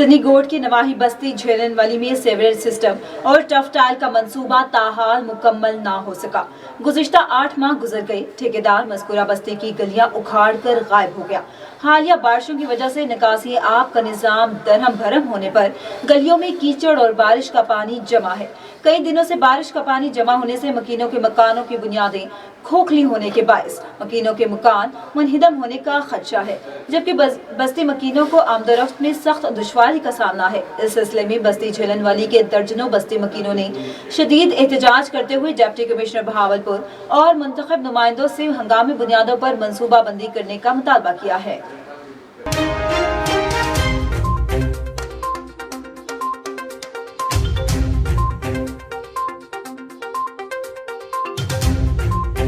चनीगोड की नवाही बस्ती झेलन वाली में सीवरेज सिस्टम और टफ टाइल का मंसूबा ताहाल मुकम्मल ना हो सका। गुज़िश्ता 8 माह गुजर गए। ठेकेदार मज़कूरा बस्ती की गलियां उखाड़ कर गायब हो गया। हालिया बारिशों की वजह से निकासी आब का निज़ाम दरहम भरम होने पर गलियों में कीचड़ और बारिश का पानी जमा है। कई दिनों से बारिश का पानी जमा होने से मकीनों के मकानों की बुनियादें खोखली होने के बायस मकीनों के मकान मुनहिदम होने का खदशा है, जबकि बस्ती मकीनों को आमदोरफ्त में सख्त दुश्वारी का सामना है। इस सिलसिले में बस्ती झेलन वाली के दर्जनों बस्ती मकीनों ने शदीद एहतजाज करते हुए डिप्टी कमिश्नर बहावलपुर और मुंतखब नुमाइंदों से हंगामी बुनियादों पर मनसूबाबंदी करने का मुतालबा किया है।